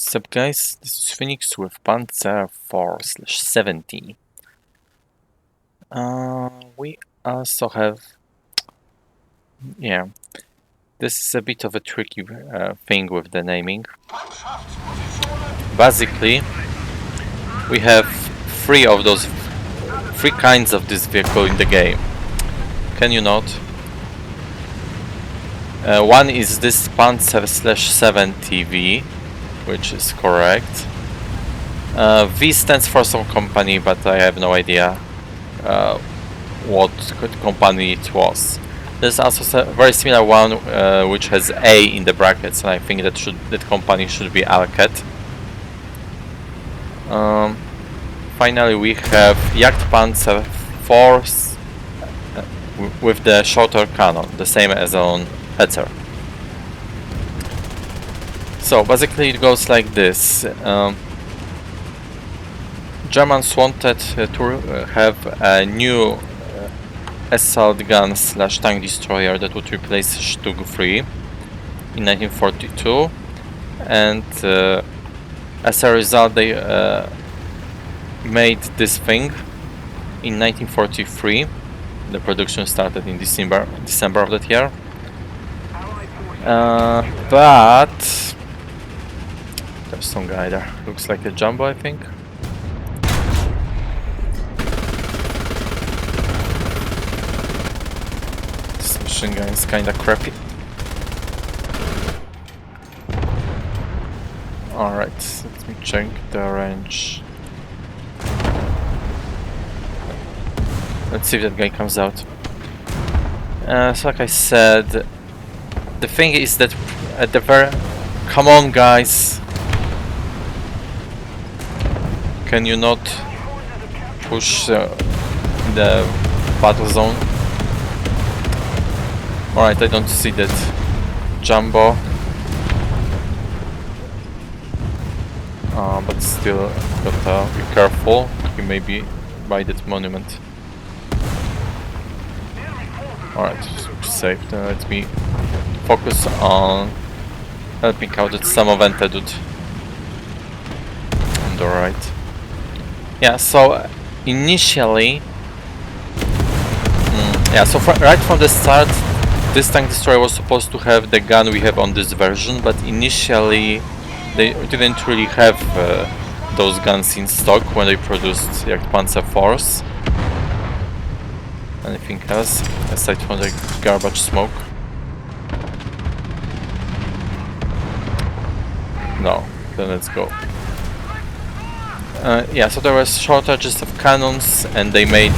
What's up, guys? This is Phoenix with Panzer IV/70. We also have, this is a bit of a tricky thing with the naming. Basically, we have three kinds of this vehicle in the game. Can you note? One is this Panzer/70V, which is correct. V stands for some company, but I have no idea what company it was. There's also a very similar one which has A in the brackets, and I think that company should be Alcat. Finally, we have Jagdpanzer IV with the shorter cannon, the same as on Hetzer. So basically it goes like this. Germans wanted to have a new assault gun / tank destroyer that would replace Stug 3 in 1942, and as a result they made this thing in 1943. The production started in December of that year. But there's some guy there. Looks like a jumbo, I think. This machine gun is kinda crappy. Alright, let me check the range. Let's see if that guy comes out. So like I said, the thing is that at the very... Come on, guys! Can you not push the battle zone? Alright, I don't see that jumbo. But still, gotta be careful. He may be by that monument. Alright, safe. Then let me focus on helping out that Samovente dude on the right. Yeah, so initially... right from the start, this tank destroyer was supposed to have the gun we have on this version, but initially they didn't really have those guns in stock when they produced Jagdpanzer IVs. Anything else aside from the garbage smoke? No, then let's go. So there was shortages of cannons, and they made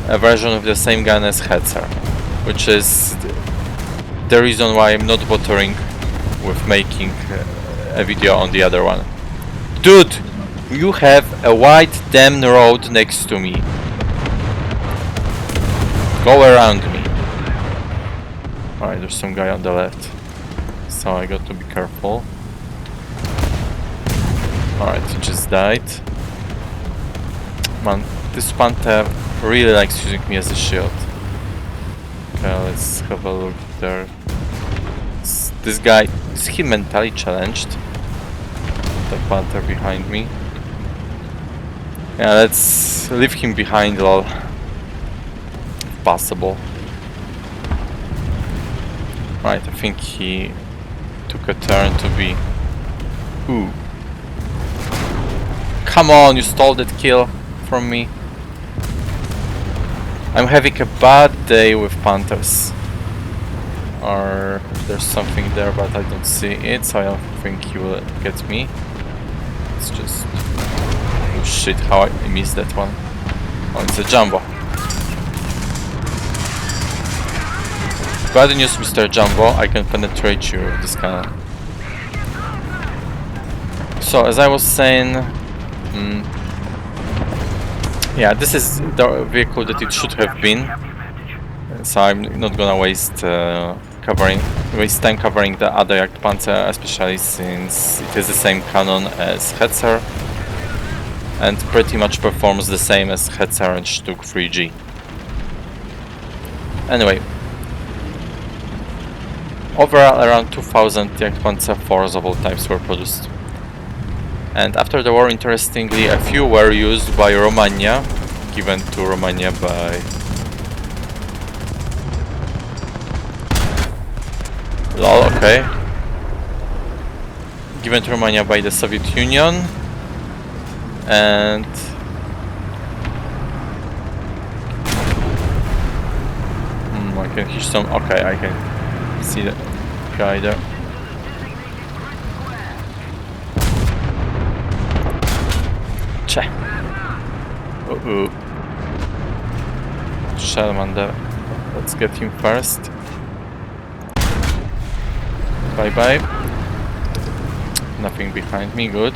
a version of the same gun as Hetzer, which is the reason why I'm not bothering with making a video on the other one. Dude, you have a wide damn road next to me. Go around me. Alright, there's some guy on the left, so I got to be careful. Alright, he just died. Man, this Panther really likes using me as a shield. Okay, let's have a look there. This guy, is he mentally challenged? The Panther behind me. Yeah, let's leave him behind, lol. If possible. Right, I think he took a turn to be... Ooh. Come on, you stole that kill from me. I'm having a bad day with Panthers. Or there's something there, but I don't see it, so I don't think he will get me. It's just... Oh shit, how I missed that one. Oh, it's a jumbo. Bad news, Mr. Jumbo, I can penetrate you with this cannon. So, as I was saying... yeah, this is the vehicle that it should have been, so I'm not gonna waste time covering the other Jagdpanzer, especially since it is the same cannon as Hetzer and pretty much performs the same as Hetzer and Stug 3G. Anyway, overall around 2000 Jagdpanzer IVs of all types were produced. And after the war, interestingly, a few were used by Romania, given to Romania by... Lol, okay. Given to Romania by the Soviet Union. And... I can hear some... Okay, I can see the guy there. Che. Uh-oh. Sherman there. Let's get him first. Bye-bye. Nothing behind me, good.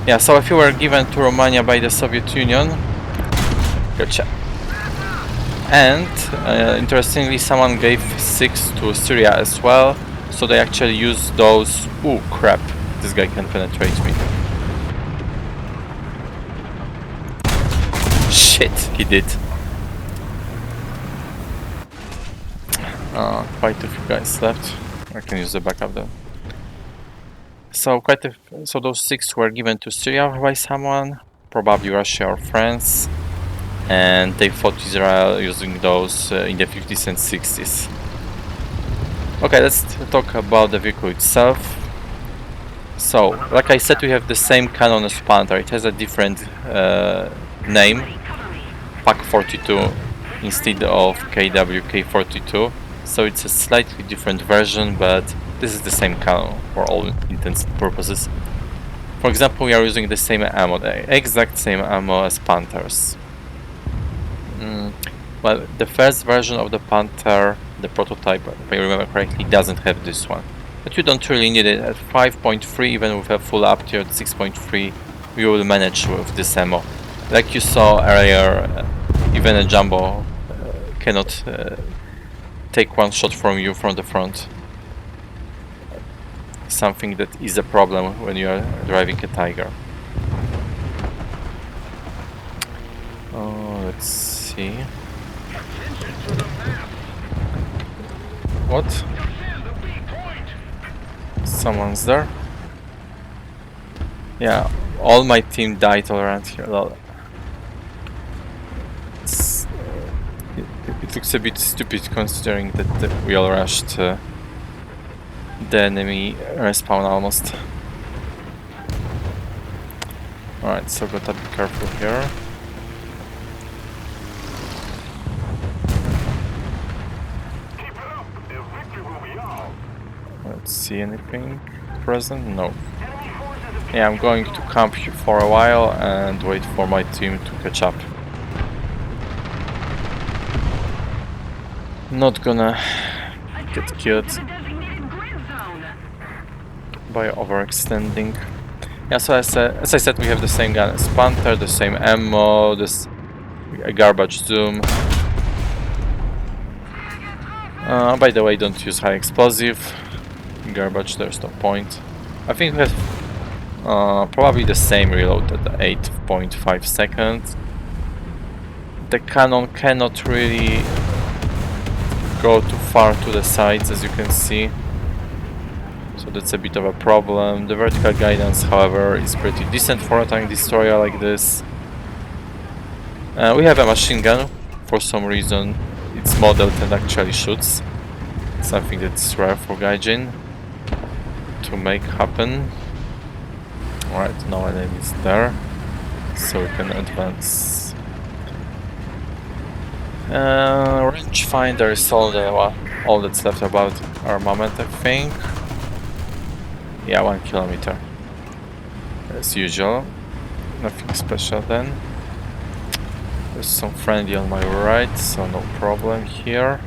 Yeah, so if you were given to Romania by the Soviet Union... Gotcha. And, interestingly, someone gave 6 to Syria as well. So they actually used those... Ooh, crap. This guy can penetrate me. Shit, he did. Quite a few guys left. I can use the backup though. So so those 6 were given to Syria by someone, probably Russia or France, and they fought Israel using those in the 50s and 60s. Okay, let's talk about the vehicle itself. So, like I said, we have the same cannon as Panther. It has a different name, Pak 42 instead of KWK-42. So it's a slightly different version, but this is the same cannon for all intents and purposes. For example, we are using the same ammo, the exact same ammo as Panthers. Well, the first version of the Panther, the prototype, if I remember correctly, doesn't have this one. But you don't really need it. At 5.3, even with a full up tier at 6.3, you will manage with this ammo. Like you saw earlier, even a Jumbo cannot take one shot from you from the front. Something that is a problem when you are driving a Tiger. Oh, let's see. What? Someone's there? Yeah, all my team died all around here. Lol. It looks a bit stupid considering that we all rushed the enemy respawn almost. Alright, so gotta be careful here. Let's see anything present? No. Yeah, I'm going to camp here for a while and wait for my team to catch up. Not gonna get killed by overextending. Yeah, so as I said, we have the same gun as Panther, the same ammo, this garbage zoom. By the way, don't use high explosive. Garbage, there's no point. I think we have probably the same reload at 8.5 seconds. The cannon cannot really go too far to the sides, as you can see. So that's a bit of a problem. The vertical guidance, however, is pretty decent for a tank destroyer like this. We have a machine gun. For some reason, it's modeled and actually shoots. Something that's rare for Gaijin to make happen. Alright, no enemies there, so we can advance. Rangefinder is all that's left about armament, I think. Yeah, 1 kilometer. As usual. Nothing special then. There's some friendly on my right, so no problem here.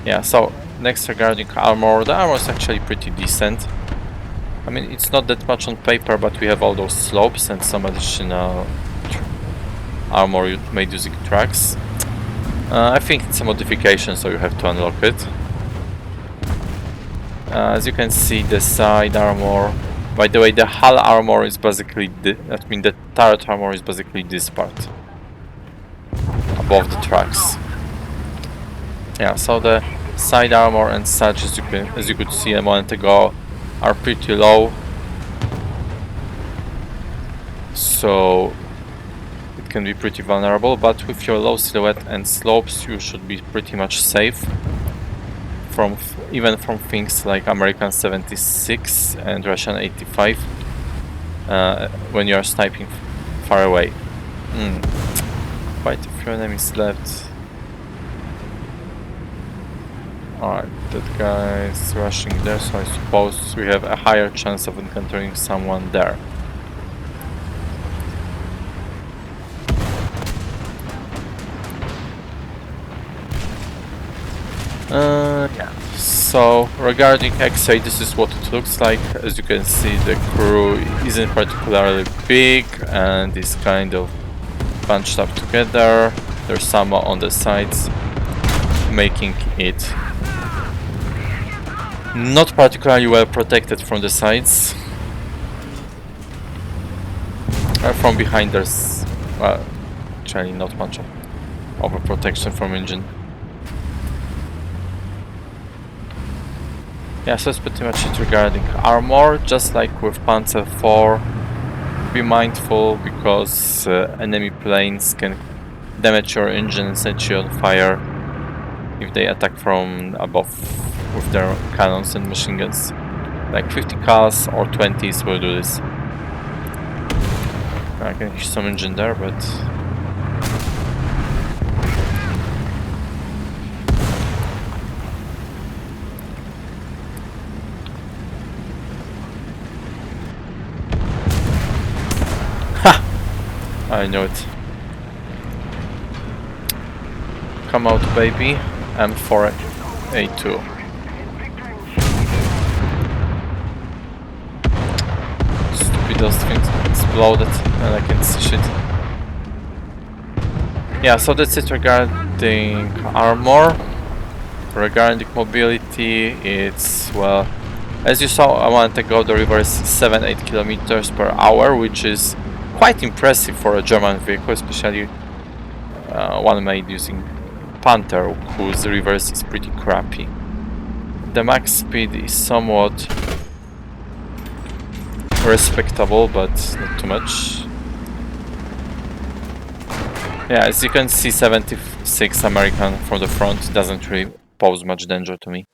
Yeah, so next regarding armor, the armor is actually pretty decent. I mean, it's not that much on paper, but we have all those slopes and some additional armor made using tracks. I think it's a modification, so you have to unlock it. As you can see, the side armor. By the way, the hull armor is basically the turret armor is basically this part above the tracks. Yeah, so the side armor and such, as you could see a moment ago, are pretty low. so it can be pretty vulnerable, but with your low silhouette and slopes you should be pretty much safe from even from things like American 76 and Russian 85 when you are sniping far away. Quite a few enemies left. Alright, that guy is rushing there, so I suppose we have a higher chance of encountering someone there. Yeah. So regarding X-ray, this is what it looks like. As you can see, the crew isn't particularly big and is kind of bunched up together. There's some on the sides, making it not particularly well protected from the sides. From behind there's, well, actually not much of a protection from engine. Yeah, so that's pretty much it regarding armor. Just like with Panzer IV, be mindful because enemy planes can damage your engine and set you on fire if they attack from above with their cannons and machine guns. Like 50 cals or 20s will do this. I can hear some engine there, but I know it. Come out, baby. M4A2. Stupid, those things exploded and I can see shit. Yeah, so that's it regarding armor. Regarding mobility, it's, well, as you saw a moment ago, the river is 7-8 kilometers per hour, which is quite impressive for a German vehicle, especially one made using Panther, whose reverse is pretty crappy. The max speed is somewhat respectable, but not too much. Yeah, as you can see, 76 American from the front doesn't really pose much danger to me.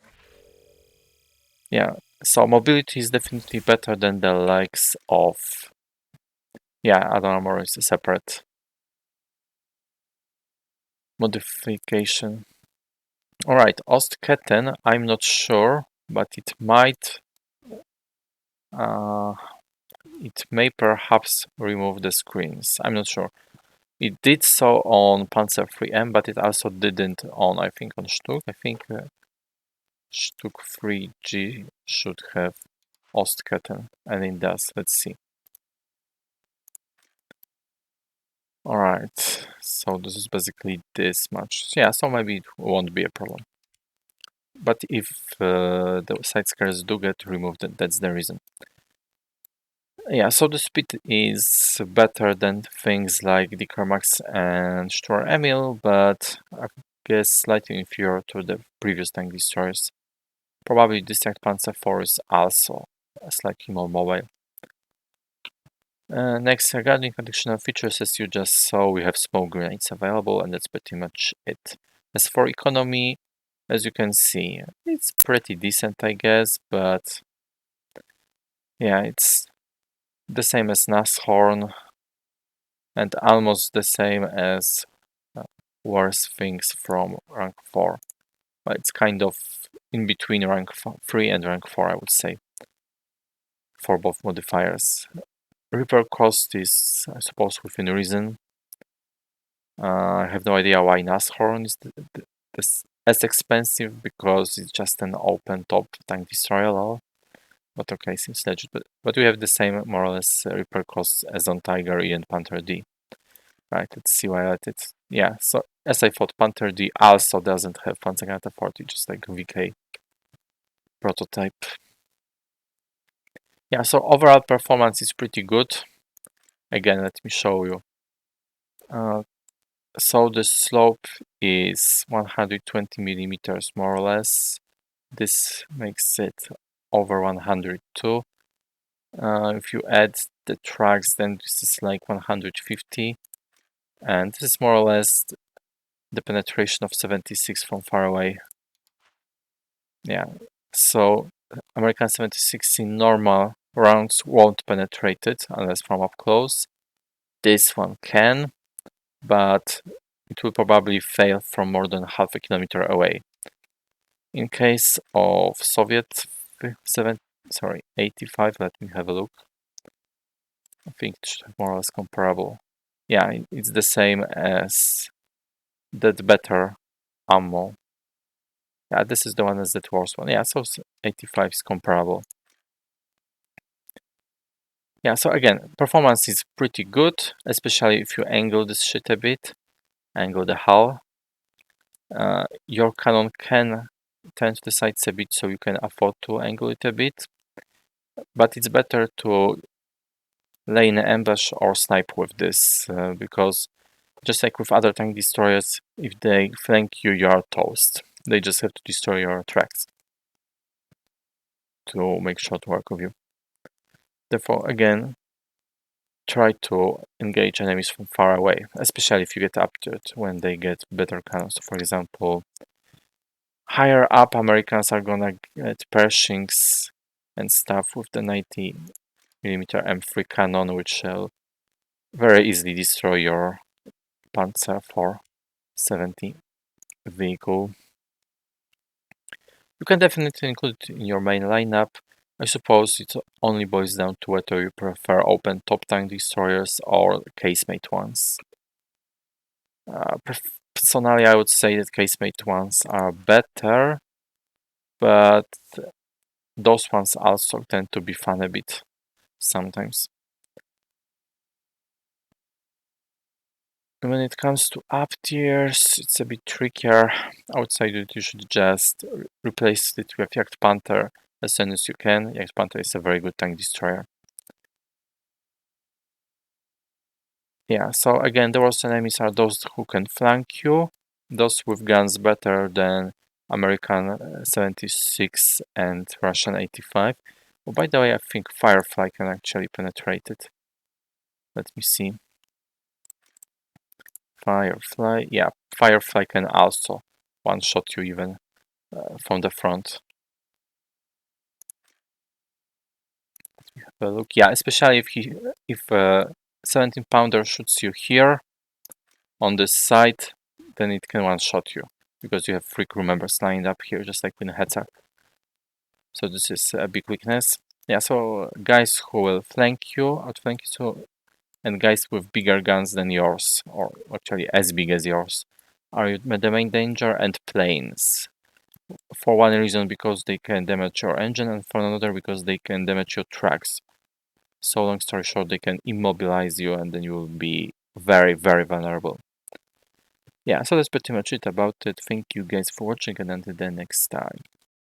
Yeah, so mobility is definitely better than the likes of... Yeah, add-on armor is a separate modification. Alright, Ostketten, I'm not sure, but it might... it may perhaps remove the screens. I'm not sure. It did so on Panzer IIIM, but it also didn't on, I think, on Stuck. I think Stuck 3G should have Ostketten, and it does. Let's see. Alright, so this is basically this much. Yeah, so maybe it won't be a problem. But if the side skirts do get removed, that's the reason. Yeah, so the speed is better than things like the Max and Sturm Emil, but I guess slightly inferior to the previous tank destroyers. Probably this Jagdpanzer IV is also slightly more mobile. Next, regarding additional features, as you just saw, we have smoke grenades available, and that's pretty much it. As for economy, as you can see, it's pretty decent, I guess, but yeah, it's the same as Nashorn and almost the same as worse things from rank 4. But it's kind of in between rank 3 and rank 4, I would say, for both modifiers. Repair cost is, I suppose, within reason. I have no idea why Nashorn is as expensive, because it's just an open top tank destroyer. But okay, seems legit. But we have the same, more or less, repair costs as on Tiger E and Panther D. Right, let's see why I let it. Yeah, so as I thought, Panther D also doesn't have Panzer IV, just like VK prototype. Yeah, so overall performance is pretty good. Again, let me show you. So the slope is 120 millimeters more or less. This makes it over 102. If you add the tracks, then this is like 150, and this is more or less the penetration of 76 from far away. Yeah, so American 76 in normal rounds won't penetrate it unless from up close. This one can, but it will probably fail from more than half a kilometer away. In case of Soviet 85, let me have a look. I think it's more or less comparable. Yeah, it's the same as that better ammo. Yeah, this is the one as that worse one. Yeah, so 85 is comparable. Yeah, so again, performance is pretty good, especially if you angle this shit a bit, angle the hull. Your cannon can turn to the sides a bit, so you can afford to angle it a bit. But it's better to lay in an ambush or snipe with this, because just like with other tank destroyers, if they flank you, you are toast. They just have to destroy your tracks to make short work of you. Therefore, again, try to engage enemies from far away, especially if you get up to it when they get better cannons. So for example, higher up Americans are gonna get Pershings and stuff with the 90mm M3 cannon, which shall very easily destroy your Panzer IV 70 vehicle. You can definitely include it in your main lineup. I suppose it only boils down to whether you prefer open top tank destroyers or casemate ones. Personally, I would say that casemate ones are better, but those ones also tend to be fun a bit sometimes. When it comes to up tiers, it's a bit trickier. I would say that you should just replace it with Jagdpanzer as soon as you can. Jagdpanzer is a very good tank destroyer. Yeah, so again, the worst enemies are those who can flank you, those with guns better than American 76 and Russian 85. Oh, by the way, I think Firefly can actually penetrate it. Let me see. Firefly, yeah, Firefly can also one-shot you even from the front. Look, yeah, especially if 17 pounder shoots you here on this side, then it can one-shot you because you have 3 crew members lined up here, just like in Hetzak. So this is a big weakness. Yeah, so guys who will flank you, outflank you, so, and guys with bigger guns than yours, or actually as big as yours, are the main danger, and planes. For one reason, because they can damage your engine, and for another, because they can damage your tracks. So long story short, they can immobilize you, and then you will be very, very vulnerable. Yeah, so that's pretty much it about it. Thank you guys for watching, and until the next time.